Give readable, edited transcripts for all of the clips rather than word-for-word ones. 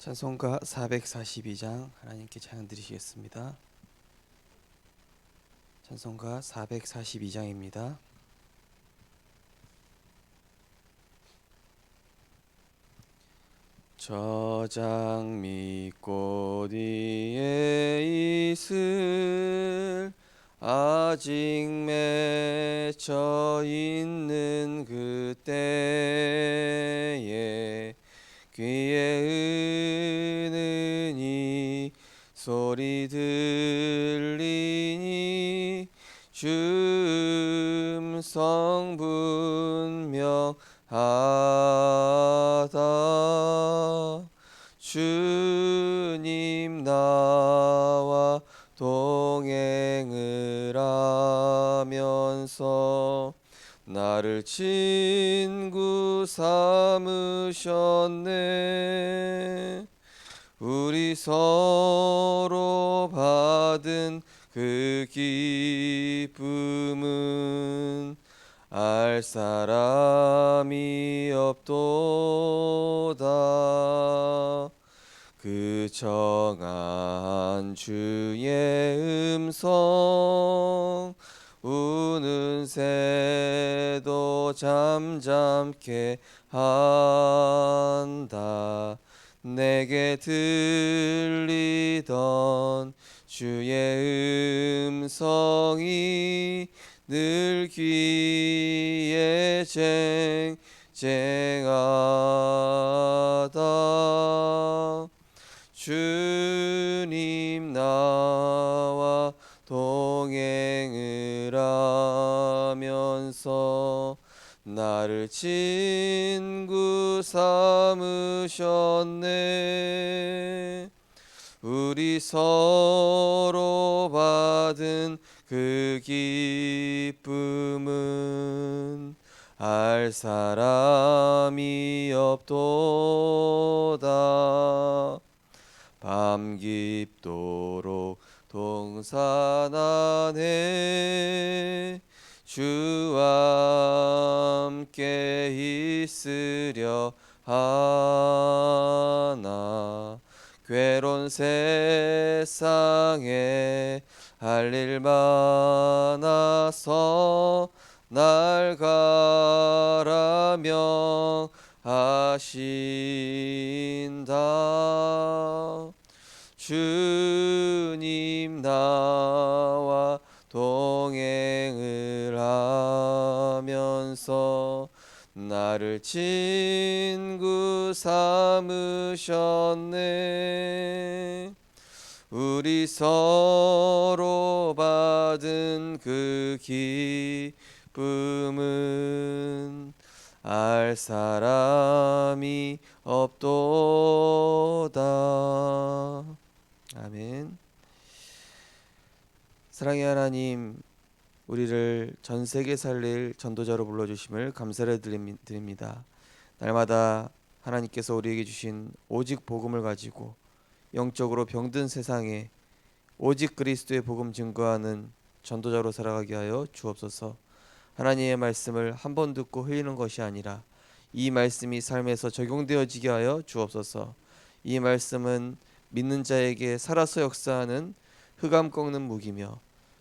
찬송가 442장 하나님께 찬양 드리시겠습니다. 찬송가 442장입니다. 저장미 위에 이슬 아직 맺혀 있는 그때에 귀에 은은히 소리 들리니 주 음성 분명하다. 주님 나와 동행을 하면서 나를 친구 삼으셨네. 우리 서로 받은 그 기쁨은 알 사람이 없도다. 그 정한 주의 음성 우는 새도 잠잠케 한다. 내게 들리던 주의 음성이 늘 귀에 쟁쟁하다. 주님 나와 동행을 하면서 나를 친구 삼으셨네. 우리 서로 받은 그 기쁨은 알 사람이 없도다. 밤 깊도록 동산 안에 주와 함께 있으려 하나. 괴로운 세상에 할 일 많아서 날 가라 명하신다. 주님 나와 동행을 하면서 나를 친구 삼으셨네. 우리 서로 받은 그 기쁨은 알 사람이 없도다. 아멘. 사랑의 하나님, 우리를 전 세계 살릴 전도자로 불러주심을 감사를 드립니다. 날마다 하나님께서 우리에게 주신 오직 복음을 가지고 영적으로 병든 세상에 오직 그리스도의 복음 증거하는 전도자로 살아가게 하여 주옵소서. 하나님의 말씀을 한 번 듣고 흘리는 것이 아니라 이 말씀이 삶에서 적용되어지게 하여 주옵소서. 이 말씀은 믿는 자에게 살아서 역사하는 흑암 꺾는 무기며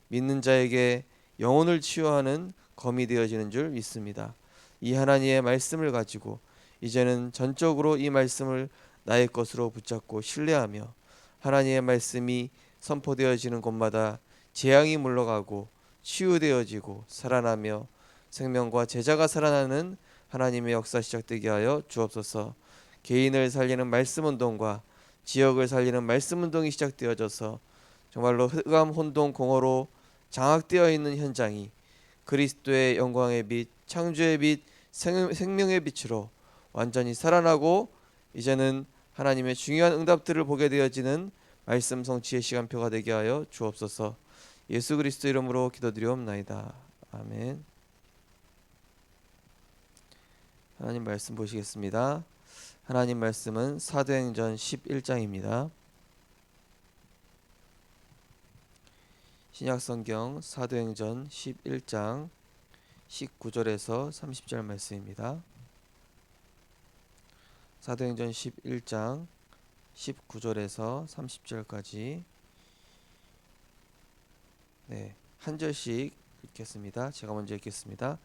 믿는 자에게 영혼을 치유하는 검이 되어지는 줄 믿습니다. 이 하나님의 말씀을 가지고 이제는 전적으로 이 말씀을 나의 것으로 붙잡고 신뢰하며 하나님의 말씀이 선포되어지는 곳마다 재앙이 물러가고 치유되어지고 살아나며 생명과 제자가 살아나는 하나님의 역사 시작되게 하여 주옵소서. 개인을 살리는 말씀 운동과 지역을 살리는 말씀 운동이 시작되어져서 정말로 흑암 혼돈 공허로 장악되어 있는 현장이 그리스도의 영광의 빛, 창조의 빛, 생명의 빛으로 완전히 살아나고 이제는 하나님의 중요한 응답들을 보게 되어지는 말씀 성취의 시간표가 되게 하여 주옵소서. 예수 그리스도 이름으로 기도드리옵나이다. 아멘. 하나님 말씀 보시겠습니다. 하나님 말씀은 사도행전 11장입니다. 신약성경 사도행전 11장 19절에서 30절 말씀입니다. 사도행전 11장 19절에서 30절까지 한 절씩 읽겠습니다. 제가 먼저 읽겠습니다.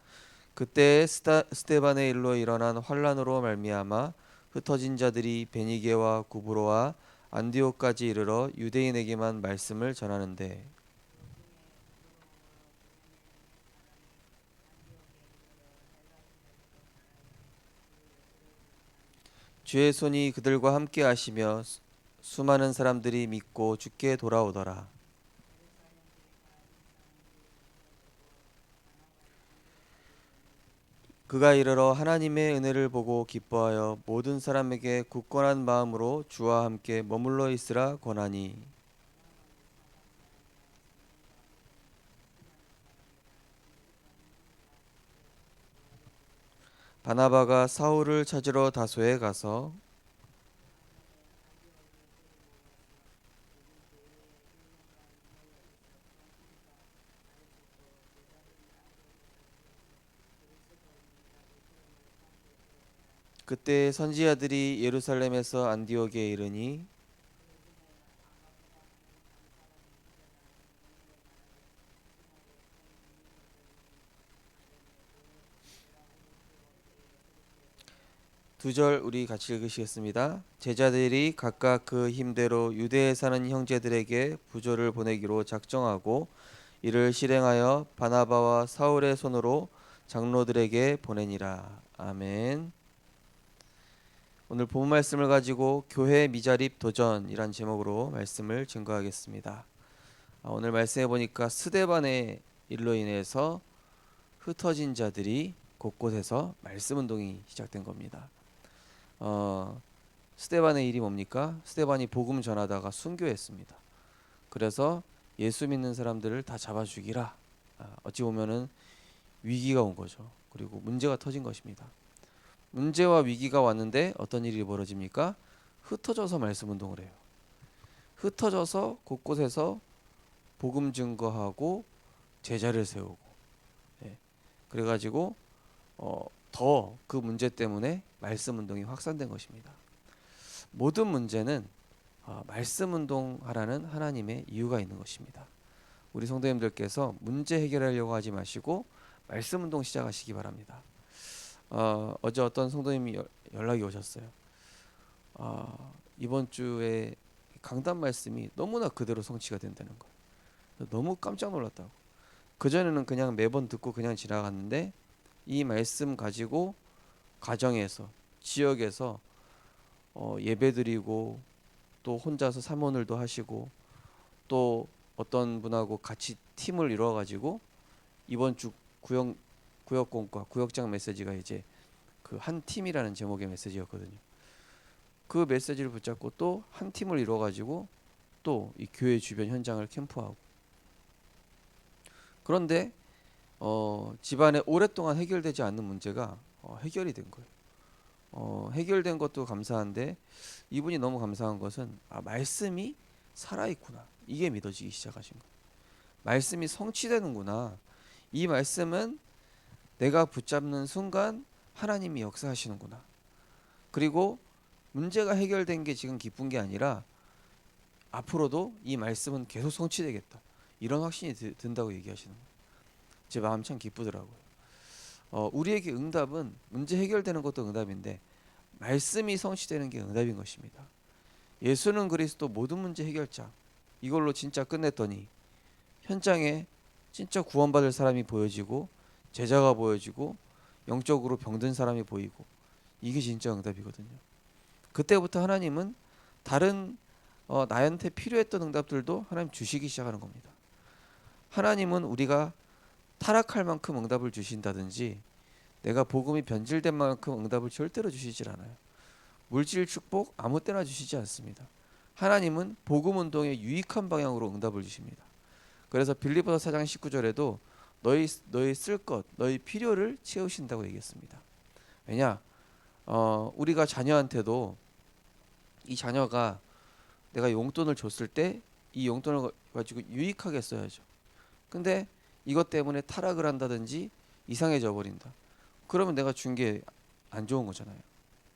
그때 스데반의 일로 일어난 환란으로 말미암아 흩어진 자들이 베니게와 구브로와 안디옥까지 이르러 유대인에게만 말씀을 전하는데 주의 손이 그들과 함께 하시며 수많은 사람들이 믿고 주께 돌아오더라. 그가 이르러 하나님의 은혜를 보고 기뻐하여 모든 사람에게 굳건한 마음으로 주와 함께 머물러 있으라 권하니 바나바가 사울을 찾으러 다소에 가서 그때 선지자들이 예루살렘에서 안디옥에 이르니 두 절 우리 같이 읽으시겠습니다. 제자들이 각각 그 힘대로 유대에 사는 형제들에게 부조를 보내기로 작정하고 이를 실행하여 바나바와 사울의 손으로 장로들에게 보내니라. 아멘. 오늘 본 말씀을 가지고 교회 미자립 도전이란 제목으로 말씀을 증거하겠습니다. 오늘 말씀해 보니까 스데반의 일로 인해서 흩어진 자들이 곳곳에서 말씀 운동이 시작된 겁니다. 스데반의 일이 뭡니까? 스데반이 복음 전하다가 순교했습니다. 그래서 예수 믿는 사람들을 다 잡아 죽이라. 어찌 보면은 위기가 온 거죠. 그리고 문제가 터진 것입니다. 문제와 위기가 왔는데 어떤 일이 벌어집니까? 흩어져서 말씀 운동을 해요. 흩어져서 곳곳에서 복음 증거하고 제자를 세우고, 그래가지고 더 그 문제 때문에 말씀 운동이 확산된 것입니다. 모든 문제는 말씀 운동하라는 하나님의 이유가 있는 것입니다. 우리 성도님들께서 문제 해결하려고 하지 마시고 말씀 운동 시작하시기 바랍니다. 어제 어떤 성도님이 연락이 오셨어요. 이번 주에 강단 말씀이 너무나 그대로 성취가 된다는 거예요. 너무 깜짝 놀랐다고. 그전에는 그냥 매번 듣고 그냥 지나갔는데 이 말씀 가지고 가정에서 지역에서 예배드리고 또 혼자서 사모늘도 하시고 또 어떤 분하고 같이 팀을 이루어 가지고 이번 주 구역공과 구역장 메시지가 이제 그 한 팀이라는 제목의 메시지였거든요. 그 메시지를 붙잡고 또 한 팀을 이루어 가지고 또 이 교회 주변 현장을 캠프하고 그런데 집안에 오랫동안 해결되지 않는 문제가 해결이 된 거예요. 해결된 것도 감사한데 이분이 너무 감사한 것은 말씀이 살아있구나. 이게 믿어지기 시작하신 거예요. 말씀이 성취되는구나. 이 말씀은 내가 붙잡는 순간 하나님이 역사하시는구나. 그리고 문제가 해결된 게 지금 기쁜 게 아니라 앞으로도 이 말씀은 계속 성취되겠다. 이런 확신이 든다고 얘기하시는 거예요. 제 마음 참 기쁘더라고요. 우리에게 응답은 문제 해결되는 것도 응답인데 말씀이 성취되는 게 응답인 것입니다. 예수는 그리스도 모든 문제 해결자. 이걸로 진짜 끝냈더니 현장에 진짜 구원받을 사람이 보여지고 제자가 보여지고 영적으로 병든 사람이 보이고 이게 진짜 응답이거든요. 그때부터 하나님은 다른 나한테 필요했던 응답들도 하나님 주시기 시작하는 겁니다. 하나님은 우리가 타락할 만큼 응답을 주신다든지 내가 복음이 변질된 만큼 응답을 절대로 주시질 않아요. 물질 축복 아무 때나 주시지 않습니다. 하나님은 복음 운동의 유익한 방향으로 응답을 주십니다. 그래서 빌립보서 4장 19절에도 너희 쓸 것, 너희 필요를 채우신다고 얘기했습니다. 왜냐? 우리가 자녀한테도 이 자녀가 내가 용돈을 줬을 때 이 용돈을 가지고 유익하게 써야죠. 근데 이것 때문에 타락을 한다든지 이상해져 버린다. 그러면 내가 준 게 안 좋은 거잖아요.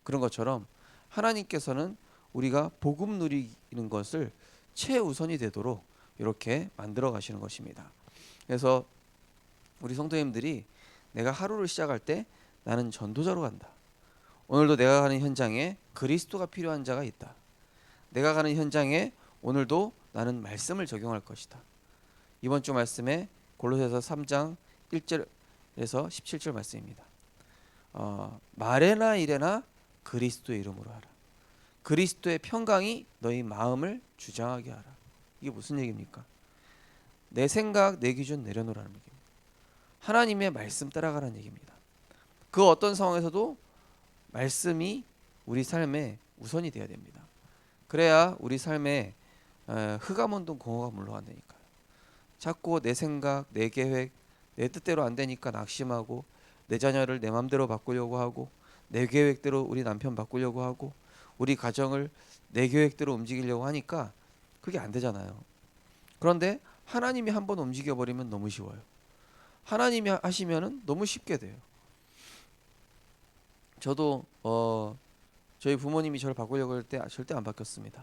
그런 것처럼 하나님께서는 우리가 복음 누리는 것을 최우선이 되도록 이렇게 만들어 가시는 것입니다. 그래서 우리 성도님들이 내가 하루를 시작할 때 나는 전도자로 간다. 오늘도 내가 가는 현장에 그리스도가 필요한 자가 있다. 내가 가는 현장에 오늘도 나는 말씀을 적용할 것이다. 이번 주 말씀에 골로새서 3장 1절에서 17절 말씀입니다. 말에나 일에나 그리스도의 이름으로 하라. 그리스도의 평강이 너희 마음을 주장하게 하라. 이게 무슨 얘기입니까? 내 생각, 내 기준 내려놓으라는 얘기입니다. 하나님의 말씀 따라가라는 얘기입니다. 그 어떤 상황에서도 말씀이 우리 삶에 우선이 되어야 됩니다. 그래야 우리 삶에 흑암운동 공허가 물러간다니까요. 자꾸 내 생각, 내 계획, 내 뜻대로 안 되니까 낙심하고 내 자녀를 내 맘대로 바꾸려고 하고 내 계획대로 우리 남편 바꾸려고 하고 우리 가정을 내 계획대로 움직이려고 하니까 그게 안 되잖아요. 그런데 하나님이 한번 움직여버리면 너무 쉬워요. 하나님이 하시면은 너무 쉽게 돼요. 저도 저희 부모님이 저를 바꾸려고 할 때 절대 안 바뀌었습니다.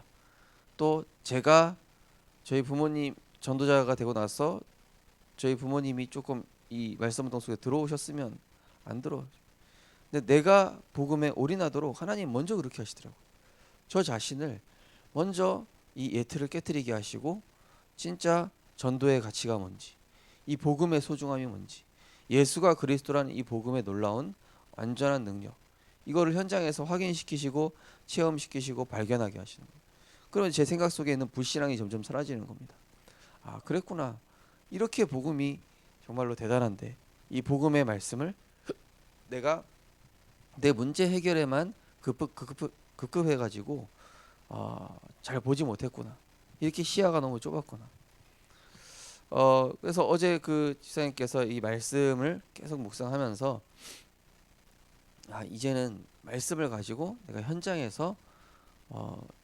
또 제가 저희 부모님 전도자가 되고 나서 저희 부모님이 조금 이 말씀운동 속에 들어오셨으면 안 들어. 근데 내가 복음에 올인하도록 하나님 먼저 그렇게 하시더라고요. 저 자신을 먼저 이 예틀을 깨트리게 하시고 진짜 전도의 가치가 뭔지, 이 복음의 소중함이 뭔지, 예수가 그리스도라는 이 복음의 놀라운 완전한 능력, 이거를 현장에서 확인시키시고 체험시키시고 발견하게 하시는 거예요. 그러면 제 생각 속에 있는 불신앙이 점점 사라지는 겁니다. 아, 그랬구나. 이렇게 복음이 정말로 대단한데 이 복음의 말씀을 내가 내 문제 해결에만 급급해가지고 잘 보지 못했구나. 이렇게 시야가 너무 좁았구나. 그래서 어제 그 집사님께서 이 말씀을 계속 묵상하면서 이제는 말씀을 가지고 내가 현장에서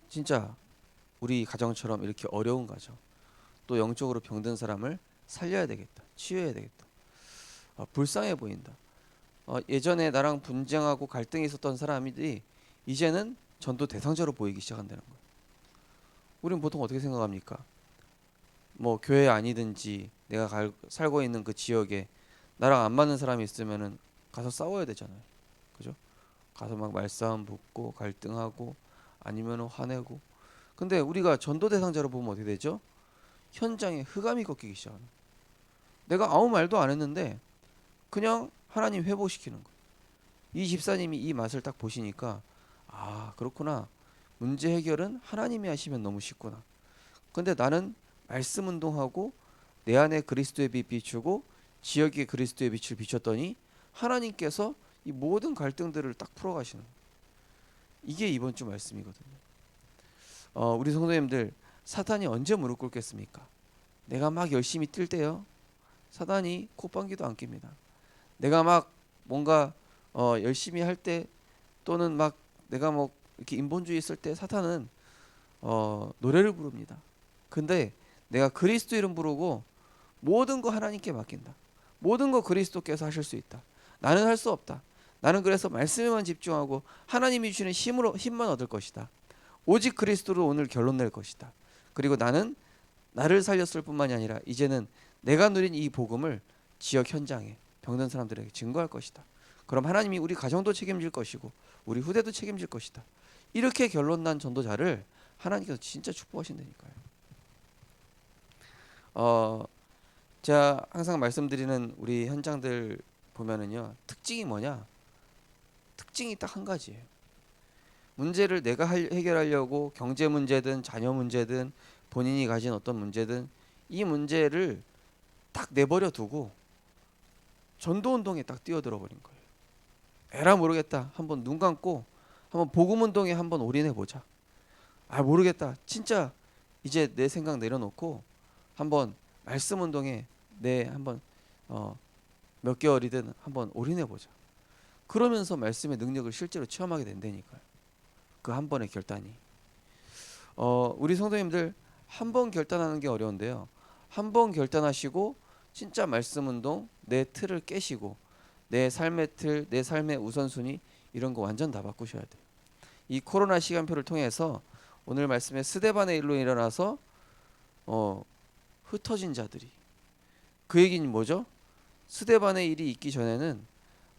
진짜 우리 가정처럼 이렇게 어려운 가정, 또 영적으로 병든 사람을 살려야 되겠다, 치유해야 되겠다. 불쌍해 보인다. 예전에 나랑 분쟁하고 갈등이 있었던 사람들이 이제는 전도 대상자로 보이기 시작한다는 거예요. 우리는 보통 어떻게 생각합니까? 뭐 교회 아니든지 내가 살고 있는 그 지역에 나랑 안 맞는 사람이 있으면은 가서 싸워야 되잖아요. 그죠? 가서 막 말싸움 붙고 갈등하고 아니면은 화내고. 근데 우리가 전도 대상자로 보면 어떻게 되죠? 현장에 흑암이 꺾이기 시작하는 거예요. 내가 아무 말도 안 했는데 그냥 하나님 회복시키는 거예요. 이 집사님이 이 맛을 딱 보시니까 그렇구나. 문제 해결은 하나님이 하시면 너무 쉽구나. 근데 나는 말씀 운동하고 내 안에 그리스도의 빛 비추고 지역에 그리스도의 빛을 비췄더니 하나님께서 이 모든 갈등들을 딱 풀어가시는 거예요. 이게 이번 주 말씀이거든요. 우리 성도님들, 사탄이 언제 무릎 꿇겠습니까? 내가 막 열심히 뛸 때요. 사탄이 콧방귀도 안 낍니다. 내가 막 뭔가 열심히 할 때 또는 막 내가 뭐 이렇게 인본주의 있을 때 사탄은 노래를 부릅니다. 근데 내가 그리스도 이름 부르고 모든 거 하나님께 맡긴다. 모든 거 그리스도께서 하실 수 있다. 나는 할 수 없다. 나는 그래서 말씀에만 집중하고 하나님이 주시는 힘만 얻을 것이다. 오직 그리스도로 오늘 결론 낼 것이다. 그리고 나는 나를 살렸을 뿐만이 아니라 이제는 내가 누린 이 복음을 지역 현장에 병든 사람들에게 증거할 것이다. 그럼 하나님이 우리 가정도 책임질 것이고 우리 후대도 책임질 것이다. 이렇게 결론 난 전도자를 하나님께서 진짜 축복하신다니까요. 제가 항상 말씀드리는 우리 현장들 보면은요, 특징이 뭐냐? 특징이 딱 한 가지예요. 문제를 내가 해결하려고 경제 문제든 자녀 문제든 본인이 가진 어떤 문제든 이 문제를 딱 내버려 두고 전도 운동에 딱 뛰어들어 버린 거예요. 에라 모르겠다. 한번 눈 감고 한번 복음 운동에 한번 올인해 보자. 모르겠다. 진짜 이제 내 생각 내려놓고 한번 말씀 운동에 내 한번 몇 개월이든 한번 올인해 보자. 그러면서 말씀의 능력을 실제로 체험하게 된다니까요. 그 한 번의 결단이. 우리 성도님들 한 번 결단하는 게 어려운데요. 한 번 결단하시고 진짜 말씀 운동 내 틀을 깨시고 내 삶의 틀, 내 삶의 우선순위 이런 거 완전 다 바꾸셔야 돼요. 이 코로나 시간표를 통해서 오늘 말씀에 스데반의 일로 일어나서 흩어진 자들이, 그 얘기는 뭐죠? 스데반의 일이 있기 전에는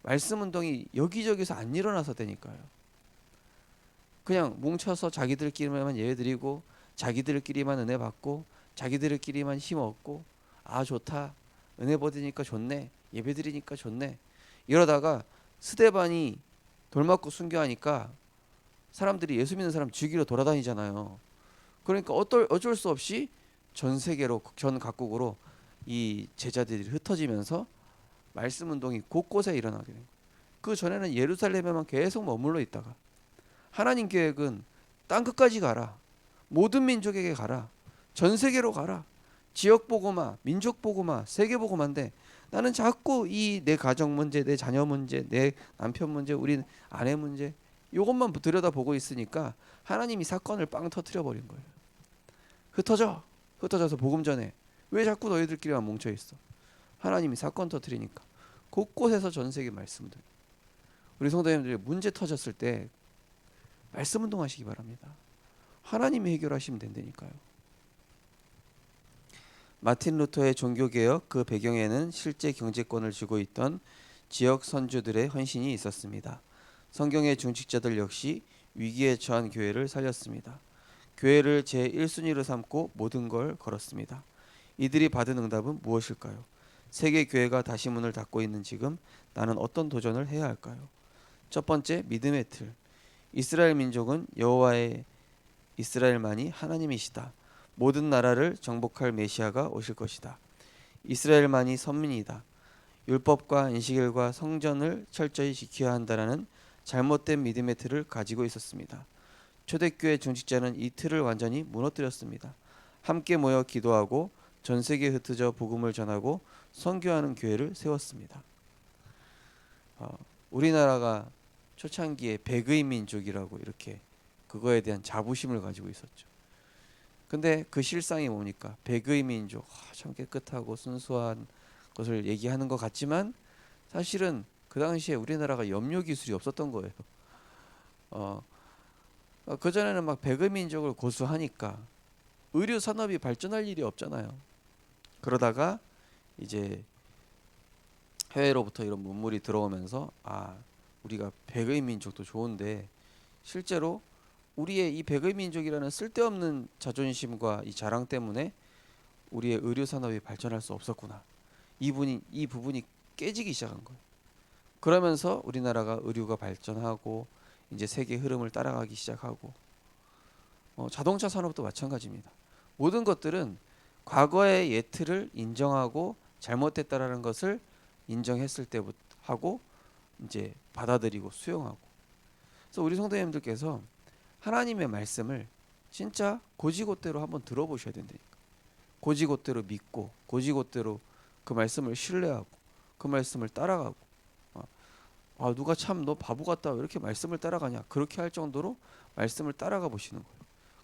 말씀 운동이 여기저기서 안 일어나서 되니까요. 그냥 뭉쳐서 자기들끼리만 예배드리고 자기들끼리만 은혜 받고 자기들끼리만 힘 얻고, 아 좋다, 은혜 받으니까 좋네, 예배드리니까 좋네, 이러다가 스데반이 돌 맞고 순교하니까 사람들이 예수 믿는 사람 죽이러 돌아다니잖아요. 그러니까 어쩔 수 없이 전 세계로, 전 각국으로 이 제자들이 흩어지면서 말씀 운동이 곳곳에 일어나게 된 거예요. 그 전에는 예루살렘에만 계속 머물러 있다가 하나님 계획은 땅 끝까지 가라, 모든 민족에게 가라, 전 세계로 가라, 지역 복음화, 민족 복음화, 세계 복음화인데 나는 자꾸 이 내 가정 문제, 내 자녀 문제, 내 남편 문제, 우리 아내 문제, 이것만 들여다보고 있으니까 하나님이 사건을 빵 터트려 버린 거예요. 흩어져서 복음 전해. 왜 자꾸 너희들끼리만 뭉쳐 있어? 하나님이 사건 터트리니까 곳곳에서 전 세계 말씀 운동. 우리 성도님들 문제 터졌을 때 말씀 운동하시기 바랍니다. 하나님이 해결하시면 된다니까요. 마틴 루터의 종교개혁, 그 배경에는 실제 경제권을 쥐고 있던 지역 선주들의 헌신이 있었습니다. 성경의 중직자들 역시 위기에 처한 교회를 살렸습니다. 교회를 제1순위로 삼고 모든 걸 걸었습니다. 이들이 받은 응답은 무엇일까요? 세계 교회가 다시 문을 닫고 있는 지금 나는 어떤 도전을 해야 할까요? 첫 번째, 믿음의 틀. 이스라엘 민족은 여호와의, 이스라엘만이 하나님이시다. 모든 나라를 정복할 메시아가 오실 것이다. 이스라엘만이 선민이다. 율법과 안식일과 성전을 철저히 지켜야 한다라는 잘못된 믿음의 틀을 가지고 있었습니다. 초대교회 중직자는 이 틀을 완전히 무너뜨렸습니다. 함께 모여 기도하고 전 세계에 흩어져 복음을 전하고 선교하는 교회를 세웠습니다. 우리나라가 초창기에 백의 민족이라고 이렇게 그거에 대한 자부심을 가지고 있었죠. 근데 그 실상이 뭡니까? 백의 민족, 참 깨끗하고 순수한 것을 얘기하는 것 같지만 사실은 그 당시에 우리나라가 염료 기술이 없었던 거예요. 그 전에는 막 백의 민족을 고수하니까 의료 산업이 발전할 일이 없잖아요. 그러다가 이제 해외로부터 이런 문물이 들어오면서 우리가 백의 민족도 좋은데 실제로 우리의 이 백의 민족이라는 쓸데없는 자존심과 이 자랑 때문에 우리의 의료 산업이 발전할 수 없었구나. 이 부분이 깨지기 시작한 거예요. 그러면서 우리나라가 의료가 발전하고 이제 세계 흐름을 따라가기 시작하고, 자동차 산업도 마찬가지입니다. 모든 것들은 과거의 예틀을 인정하고 잘못됐다라는 것을 인정했을 때부터 하고 이제 받아들이고 수용하고. 그래서 우리 성도님들께서 하나님의 말씀을 진짜 고지곳대로 한번 들어보셔야 된다니까. 고지곳대로 믿고 고지곳대로 그 말씀을 신뢰하고 그 말씀을 따라가고. 누가 참 너 바보 같다 왜 이렇게 말씀을 따라가냐, 그렇게 할 정도로 말씀을 따라가 보시는 거예요.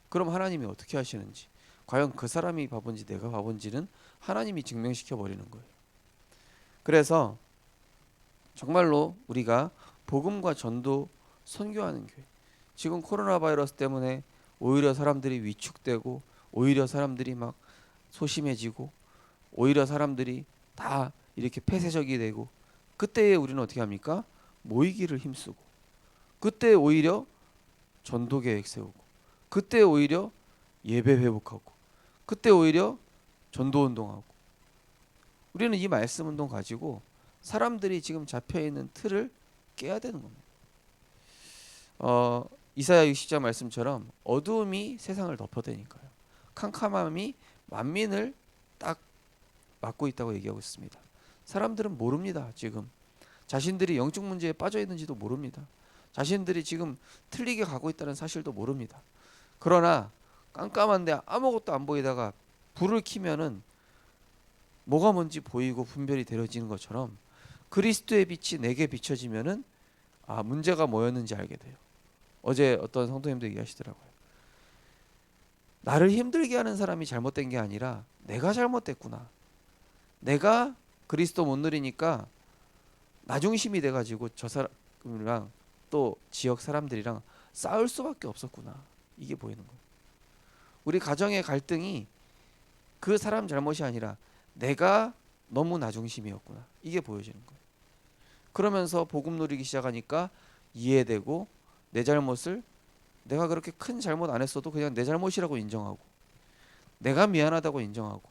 그럼 하나님이 어떻게 하시는지, 과연 그 사람이 바본지 내가 바본지는 하나님이 증명시켜 버리는 거예요. 그래서 정말로 우리가 복음과 전도 선교하는 교회, 지금 코로나 바이러스 때문에 오히려 사람들이 위축되고 오히려 사람들이 막 소심해지고 오히려 사람들이 다 이렇게 폐쇄적이 되고, 그때에 우리는 어떻게 합니까? 모이기를 힘쓰고, 그때 오히려 전도 계획 세우고, 그때 오히려 예배 회복하고, 그때 오히려 전도 운동하고. 우리는 이 말씀 운동 가지고 사람들이 지금 잡혀 있는 틀을 깨야 되는 겁니다. 이사야 60장 말씀처럼 어두움이 세상을 덮어대니까요. 캄캄함이 만민을 딱 막고 있다고 얘기하고 있습니다. 사람들은 모릅니다. 지금 자신들이 영적 문제에 빠져 있는지도 모릅니다. 자신들이 지금 틀리게 가고 있다는 사실도 모릅니다. 그러나 깜깜한데 아무것도 안 보이다가 불을 켜면은 뭐가 뭔지 보이고 분별이 되어지는 것처럼 그리스도의 빛이 내게 비춰지면은 문제가 뭐였는지 알게 돼요. 어제 어떤 성도님도 얘기하시더라고요. 나를 힘들게 하는 사람이 잘못된 게 아니라 내가 잘못됐구나. 내가 그리스도 못 누리니까 나 중심이 돼가지고 저 사람이랑 또 지역 사람들이랑 싸울 수밖에 없었구나. 이게 보이는 거예요. 우리 가정의 갈등이 그 사람 잘못이 아니라 내가 너무 나 중심이었구나. 이게 보여지는 거예요. 그러면서 복음 누리기 시작하니까 이해되고 내 잘못을 내가 그렇게 큰 잘못 안 했어도 그냥 내 잘못이라고 인정하고 내가 미안하다고 인정하고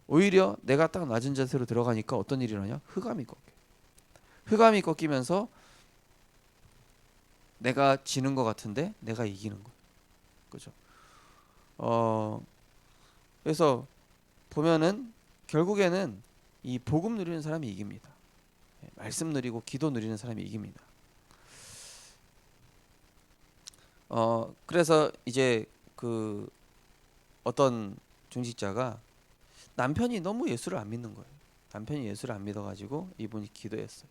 오히려 내가 딱 낮은 자세로 들어가니까 어떤 일이 일어나냐? 흑암이 꺾여. 흑암이 꺾이면서 내가 지는 것 같은데 내가 이기는 거예요. 그죠? 그래서 보면은 결국에는 이 복음 누리는 사람이 이깁니다. 말씀 누리고 기도 누리는 사람이 이깁니다. 그래서 이제 그 어떤 중직자가 남편이 너무 예수를 안 믿는 거예요. 남편이 예수를 안 믿어가지고 이분이 기도했어요.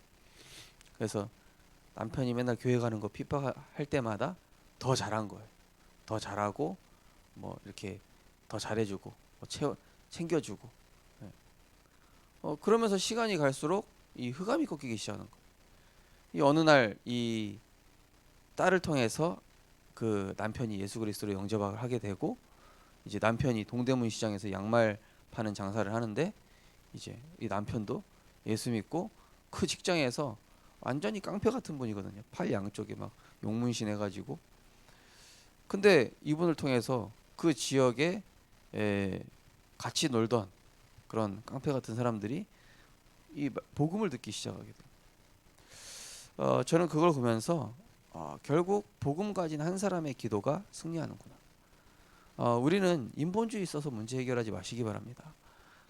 그래서 남편이 맨날 교회 가는 거 핍박할 때마다 더 잘한 거예요. 더 잘하고 뭐 이렇게 더 잘해주고 뭐 챙겨주고. 그러면서 시간이 갈수록 이 흑암이 꺾이기 시작하는 거예요. 이 어느 날 이 딸을 통해서 그 남편이 예수 그리스도로 영접을 하게 되고 이제 남편이 동대문 시장에서 양말 파는 장사를 하는데 이제 이 남편도 예수 믿고 그 직장에서 완전히 깡패 같은 분이거든요. 팔 양쪽에 막 용문신 해가지고. 근데 이분을 통해서 그 지역에 같이 놀던 그런 깡패 같은 사람들이 이 복음을 듣기 시작하게 돼요. 저는 그걸 보면서 결국 복음 가진 한 사람의 기도가 승리하는구나. 우리는 인본주의 있어서 문제 해결하지 마시기 바랍니다.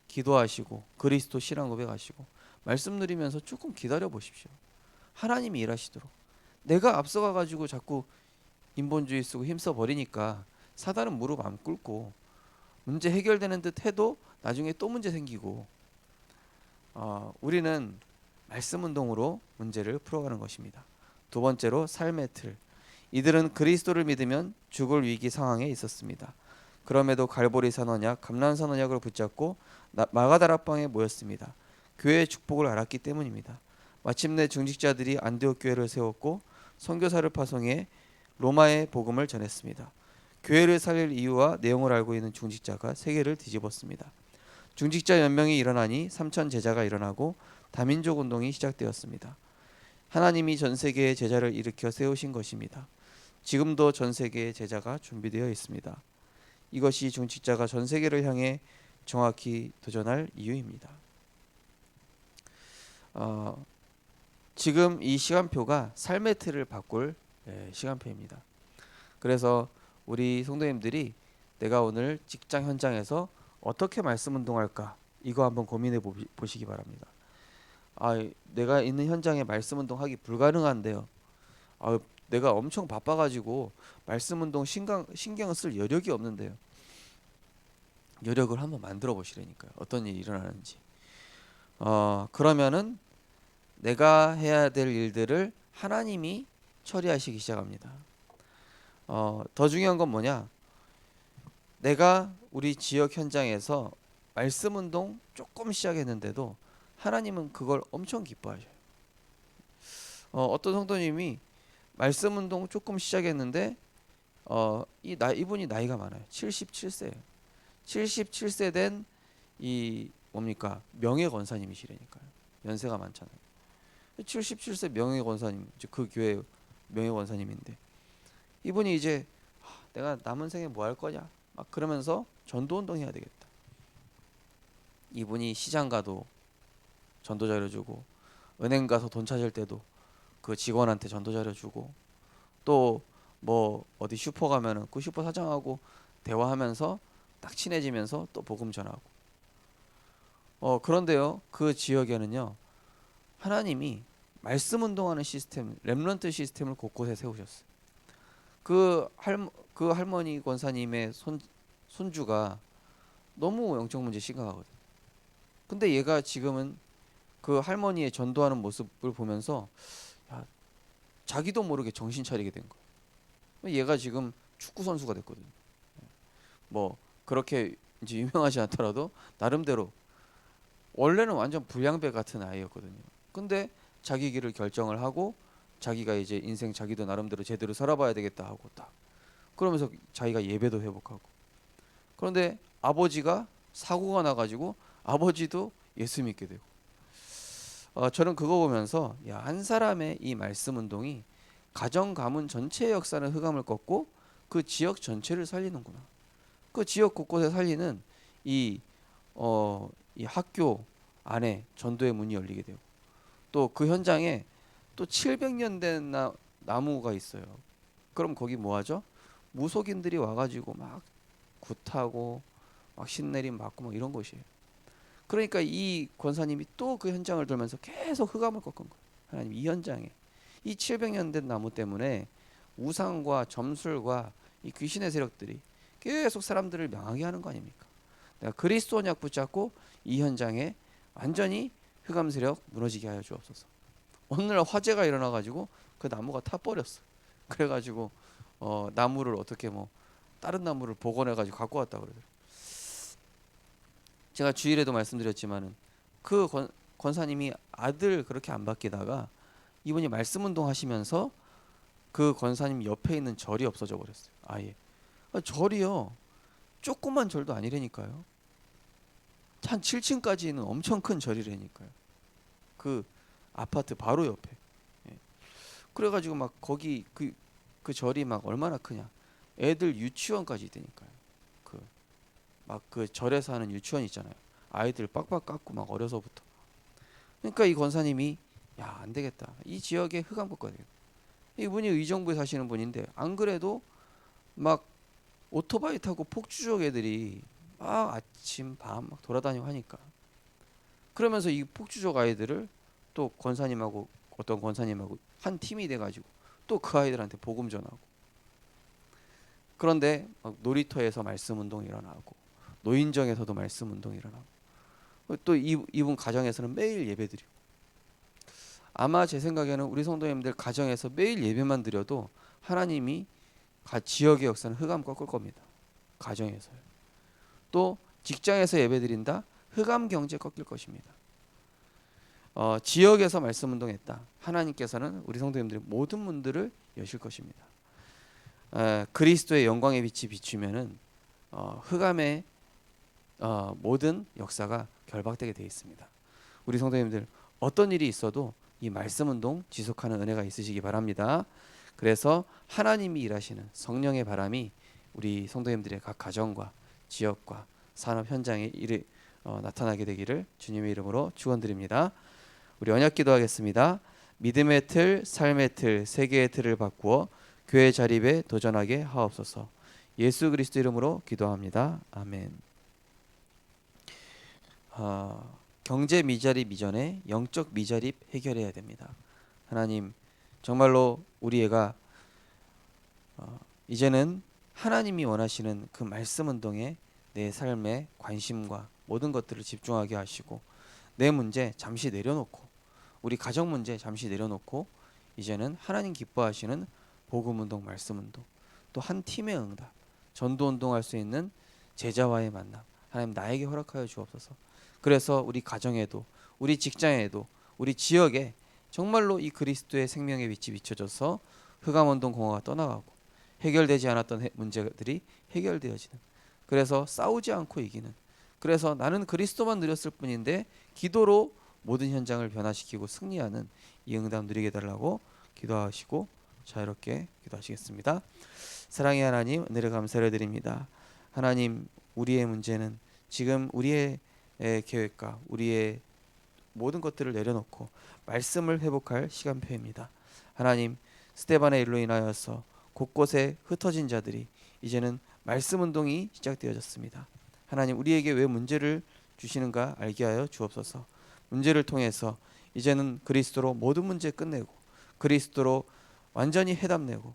기도하시고 그리스도 신앙 고백하시고 말씀 누리면서 조금 기다려 보십시오. 하나님이 일하시도록. 내가 앞서가 가지고 자꾸 인본주의 쓰고 힘써 버리니까 사단은 무릎 안 꿇고 문제 해결되는 듯 해도 나중에 또 문제 생기고 우리는 말씀 운동으로 문제를 풀어가는 것입니다. 두 번째로 삶의 틀. 이들은 그리스도를 믿으면 죽을 위기 상황에 있었습니다. 그럼에도 갈보리 산언약, 감람 산언약을 붙잡고 마가다락방에 모였습니다. 교회의 축복을 알았기 때문입니다. 마침내 중직자들이 안디옥 교회를 세웠고 선교사를 파송해 로마의 복음을 전했습니다. 교회를 살릴 이유와 내용을 알고 있는 중직자가 세계를 뒤집었습니다. 중직자 연명이 일어나니 3천 제자가 일어나고 다민족 운동이 시작되었습니다. 하나님이 전 세계에 제자를 일으켜 세우신 것입니다. 지금도 전 세계에 제자가 준비되어 있습니다. 이것이 중직자가 전 세계를 향해 정확히 도전할 이유입니다. 지금 이 시간표가 삶의 틀을 바꿀 시간표입니다. 그래서 우리 성도님들이 내가 오늘 직장 현장에서 어떻게 말씀 운동할까 이거 한번 고민해 보시기 바랍니다. 내가 있는 현장에 말씀 운동하기 불가능한데요. 내가 엄청 바빠가지고 말씀 운동 신경을 쓸 여력이 없는데요. 여력을 한번 만들어 보시라니까요. 어떤 일이 일어나는지. 그러면은 내가 해야 될 일들을 하나님이 처리하시기 시작합니다. 더 중요한 건 뭐냐? 내가 우리 지역 현장에서 말씀 운동 조금 시작했는데도 하나님은 그걸 엄청 기뻐하셔요. 어떤 성도님이 말씀 운동 조금 시작했는데 이분이 나이가 많아요. 77세예요. 77세 된 이 뭡니까? 명예 권사님이시라니까요. 연세가 많잖아요. 77세 명예 권사님, 그 교회 명예 권사님인데 이분이 이제 내가 남은 생에 뭐 할 거냐? 막 그러면서 전도 운동 해야 되겠다. 이분이 시장 가도 전도 자료 주고 은행 가서 돈 찾을 때도 그 직원한테 전도 자료 주고 또 뭐 어디 슈퍼 가면은 그 슈퍼 사장하고 대화하면서 딱 친해지면서 또 복음 전하고. 그런데요, 그 지역에는요 하나님이 말씀 운동하는 시스템, 렘넌트 시스템을 곳곳에 세우셨어요. 그 할머니 권사님의 손주가 너무 영적 문제 심각하거든. 근데 얘가 지금은 그 할머니의 전도하는 모습을 보면서 자기도 모르게 정신 차리게 된 거예요. 얘가 지금 축구 선수가 됐거든요. 뭐 그렇게 이제 유명하지 않더라도 나름대로 원래는 완전 불량배 같은 아이였거든요. 근데 자기 길을 결정을 하고 자기가 이제 인생 자기도 나름대로 제대로 살아봐야 되겠다 하고 딱 그러면서 자기가 예배도 회복하고. 그런데 아버지가 사고가 나가지고 아버지도 예수 믿게 되고. 저는 그거 보면서 야, 한 사람의 이 말씀 운동이 가정 가문 전체의 역사는 흑암을 꺾고 그 지역 전체를 살리는구나. 그 지역 곳곳에 살리는 이, 이 학교 안에 전도의 문이 열리게 되고, 또 그 현장에 또 700년 된 나무가 있어요. 그럼 거기 뭐 하죠? 무속인들이 와가지고 막 굿하고 막 신내림 맞고 막 이런 곳이에요. 그러니까 이 권사님이 또 그 현장을 돌면서 계속 흑암을 꺾은 거예요. 하나님, 이 현장에 이 700년 된 나무 때문에 우상과 점술과 이 귀신의 세력들이 계속 사람들을 명하게 하는 거 아닙니까? 내가 그리스도 언약 붙잡고 이 현장에 완전히 흑암 세력 무너지게 하여 주옵소서. 오늘날 화재가 일어나가지고 그 나무가 타버렸어. 그래가지고 나무를 어떻게 뭐 다른 나무를 복원해가지고 갖고 왔다 그러더라고요. 제가 주일에도 말씀드렸지만은 그 권사님이 아들 그렇게 안 바뀌다가 이분이 말씀 운동 하시면서 그 권사님 옆에 있는 절이 없어져 버렸어요. 아예. 절이요, 조그만 절도 아니라니까요. 한 7층까지 있는 엄청 큰 절이라니까요. 그 아파트 바로 옆에. 예. 그래가지고 막 거기 그 절이 막 얼마나 크냐. 애들 유치원까지 있다니까요. 그 막 그 절에서 하는 유치원 있잖아요. 아이들 빡빡 깎고 막 어려서부터. 그러니까 이 권사님이 야, 안 되겠다. 이 지역에 흑암 꺾어야 되겠다. 이분이 의정부에 사시는 분인데 안 그래도 막 오토바이 타고 폭주족 애들이 막 아침 밤 막 돌아다니고 하니까, 그러면서 이 폭주족 아이들을 또 권사님하고 어떤 권사님하고 한 팀이 돼가지고 또 그 아이들한테 복음 전하고. 그런데 막 놀이터에서 말씀 운동이 일어나고 노인정에서도 말씀 운동이 일어나고 또 이분 가정에서는 매일 예배드리고. 아마 제 생각에는 우리 성도님들 가정에서 매일 예배만 드려도 하나님이 지역의 역사는 흑암 꺾을 겁니다. 가정에서요. 또 직장에서 예배드린다, 흑암 경제 꺾일 것입니다. 지역에서 말씀 운동했다, 하나님께서는 우리 성도님들의 모든 문들을 여실 것입니다. 그리스도의 영광의 빛이 비추면은 흑암의 모든 역사가 결박되게 되어 있습니다. 우리 성도님들 어떤 일이 있어도 이 말씀 운동 지속하는 은혜가 있으시기 바랍니다. 그래서 하나님이 일하시는 성령의 바람이 우리 성도님들의 각 가정과 지역과 산업 현장에 나타나게 되기를 주님의 이름으로 축원드립니다. 우리 언약 기도하겠습니다. 믿음의 틀, 삶의 틀, 세계의 틀을 바꾸어 교회 자립에 도전하게 하옵소서. 예수 그리스도 이름으로 기도합니다. 아멘. 경제 미자립 이전에 영적 미자립 해결해야 됩니다. 하나님, 정말로 우리 애가 이제는 하나님이 원하시는 그 말씀 운동에 내 삶의 관심과 모든 것들을 집중하게 하시고, 내 문제 잠시 내려놓고, 우리 가정 문제 잠시 내려놓고 이제는 하나님 기뻐하시는 복음 운동, 말씀 운동, 또 한 팀의 응답, 전도 운동할 수 있는 제자와의 만남 하나님 나에게 허락하여 주옵소서. 그래서 우리 가정에도, 우리 직장에도, 우리 지역에 정말로 이 그리스도의 생명의 빛이 비춰져서 흑암 운동 공허가 떠나가고 해결되지 않았던 문제들이 해결되어지는, 그래서 싸우지 않고 이기는, 그래서 나는 그리스도만 누렸을 뿐인데 기도로 모든 현장을 변화시키고 승리하는 이 응답 누리게 달라고 기도하시고 자유롭게 기도하시겠습니다. 사랑의 하나님, 은혜를 감사를 드립니다. 하나님, 우리의 문제는 지금 우리의 계획과 우리의 모든 것들을 내려놓고 말씀을 회복할 시간표입니다. 하나님, 스데반의 일로 인하여서 곳곳에 흩어진 자들이 이제는 말씀 운동이 시작되어졌습니다. 하나님, 우리에게 왜 문제를 주시는가 알게 하여 주옵소서. 문제를 통해서 이제는 그리스도로 모든 문제 끝내고 그리스도로 완전히 해답내고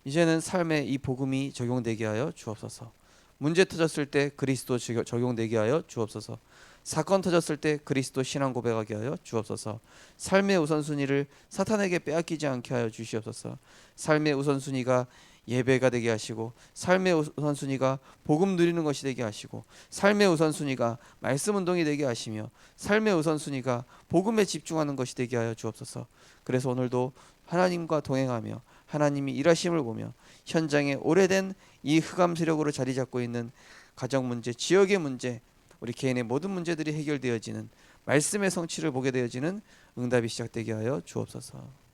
이제는 삶에 이 복음이 적용되게 하여 주옵소서. 문제 터졌을 때 그리스도 적용되게 하여 주옵소서. 사건 터졌을 때 그리스도 신앙 고백하게 하여 주옵소서. 삶의 우선순위를 사탄에게 빼앗기지 않게 하여 주시옵소서. 삶의 우선순위가 예배가 되게 하시고, 삶의 우선순위가 복음 누리는 것이 되게 하시고, 삶의 우선순위가 말씀 운동이 되게 하시며, 삶의 우선순위가 복음에 집중하는 것이 되게 하여 주옵소서. 그래서 오늘도 하나님과 동행하며 하나님이 일하심을 보며 현장에 오래된 이 흑암 세력으로 자리 잡고 있는 가정 문제, 지역의 문제, 우리 개인의 모든 문제들이 해결되어지는 말씀의 성취를 보게 되어지는 응답이 시작되게 하여 주옵소서.